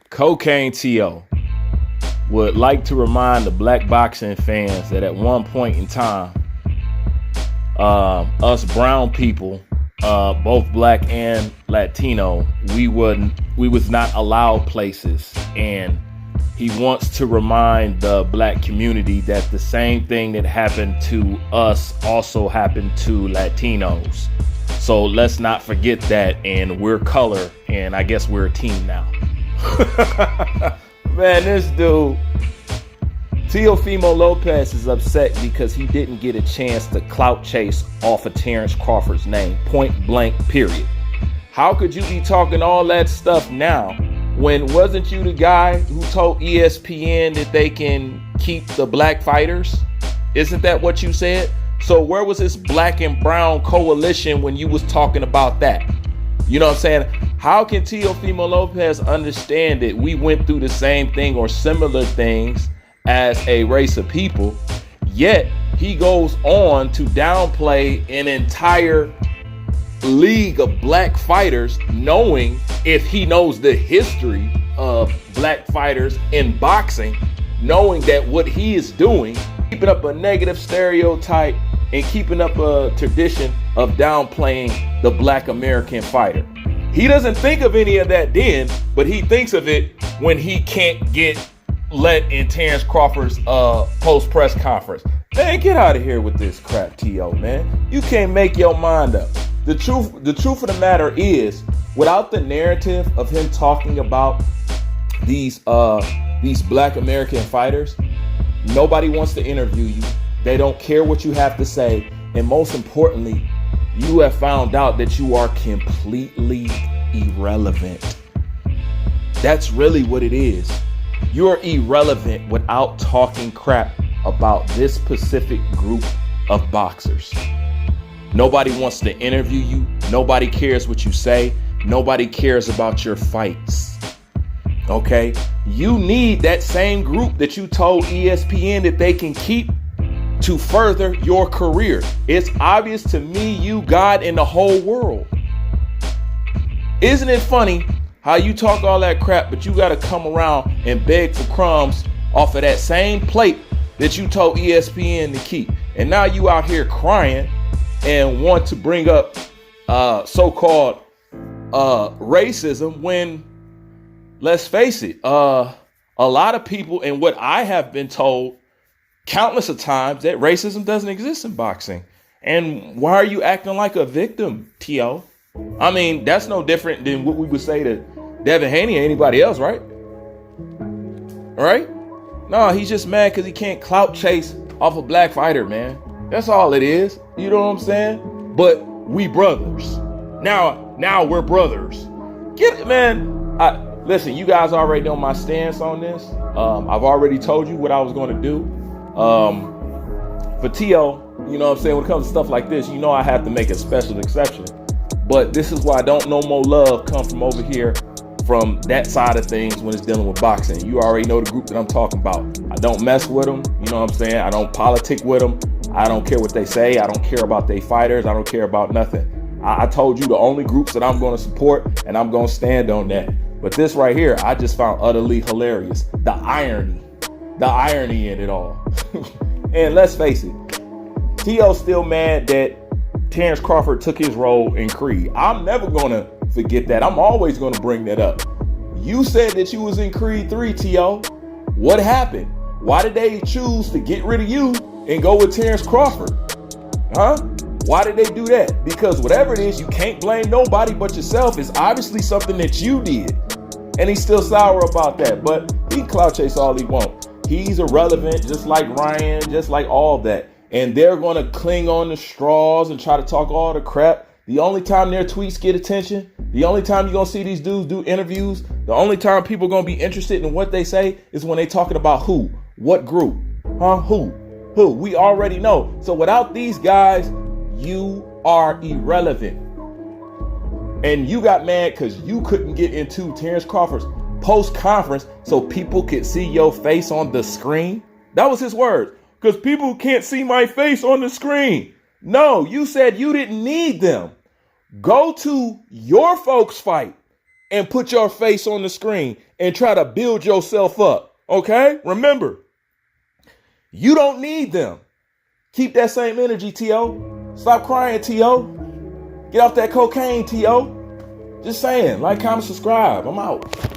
Cocaine T.O. would like to remind the black boxing fans that at one point in time, us brown people, both black and Latino, we was not allowed places, and he wants to remind the black community that the same thing that happened to us also happened to Latinos. So let's not forget that, and we're color, and I guess we're a team now. Man, this dude, Teofimo Lopez, is upset because he didn't get a chance to clout chase off of Terrence Crawford's name, point blank, period. How could you be talking all that stuff now when wasn't you the guy who told ESPN that they can keep the black fighters? Isn't that what you said? So where was this black and brown coalition when you was talking about that? You know what I'm saying? How can Teofimo Lopez understand that we went through the same thing or similar things as a race of people, yet he goes on to downplay an entire league of black fighters, knowing, if he knows the history of black fighters in boxing, knowing that what he is doing, keeping up a negative stereotype and keeping up a tradition of downplaying the black American fighter. He doesn't think of any of that then, but he thinks of it when he can't get let in Terrence Crawford's post press conference. Man, get out of here with this crap, T.O., man. You can't make your mind up. The truth of the matter is, without the narrative of him talking about these black American fighters, nobody wants to interview you. They don't care what you have to say. And most importantly, you have found out that you are completely irrelevant. That's really what it is. You're irrelevant without talking crap about this specific group of boxers. Nobody wants to interview you. Nobody cares what you say. Nobody cares about your fights. Okay? You need that same group that you told ESPN that they can keep to further your career. It's obvious to me, you, God, and the whole world. Isn't it funny how you talk all that crap, but you got to come around and beg for crumbs off of that same plate that you told ESPN to keep? And now you out here crying and want to bring up so-called racism when, let's face it, a lot of people, and what I have been told countless of times, that racism doesn't exist in boxing. And why are you acting like a victim, T.O.? I mean, that's no different than what we would say to Devin Haney or anybody else, right? All right? No, he's just mad because he can't clout chase off a black fighter, man. That's all it is. You know what I'm saying? But we brothers. Now we're brothers. Get it, man. Listen, you guys already know my stance on this. I've already told you what I was going to do. For T.O., you know what I'm saying? When it comes to stuff like this, you know I have to make a special exception. But this is why I don't know more love come from over here from that side of things when it's dealing with boxing. You already know the group that I'm talking about. I don't mess with them. You know what I'm saying? I don't politic with them. I don't care what they say. I don't care about their fighters. I don't care about nothing. I told you the only groups that I'm going to support, and I'm going to stand on that. But this right here, I just found utterly hilarious. The irony in it all. And let's face it, T.O.'s still mad that Terrence Crawford took his role in Creed. I'm never going to forget that. I'm always going to bring that up. You said that you was in Creed 3, T.O. What happened? Why did they choose to get rid of you and go with Terrence Crawford? Huh? Why did they do that? Because whatever it is, you can't blame nobody but yourself. It's obviously something that you did. And he's still sour about that. But he can clout chase all he wants. He's irrelevant, just like Ryan, just like all that. And they're going to cling on to straws and try to talk all the crap. The only time their tweets get attention, the only time you're going to see these dudes do interviews, the only time people are going to be interested in what they say is when they talking about who, what group, who. We already know. So without these guys, you are irrelevant. And you got mad because you couldn't get into Terrence Crawford's post-conference so people could see your face on the screen. That was his words. Because people can't see my face on the screen. No, you said you didn't need them. Go to your folks' fight. and put your face on the screen and try to build yourself up. Okay? Remember, you don't need them. Keep that same energy, T.O. Stop crying, T.O. Get off that cocaine, T.O. Just saying. Like, comment, subscribe. I'm out.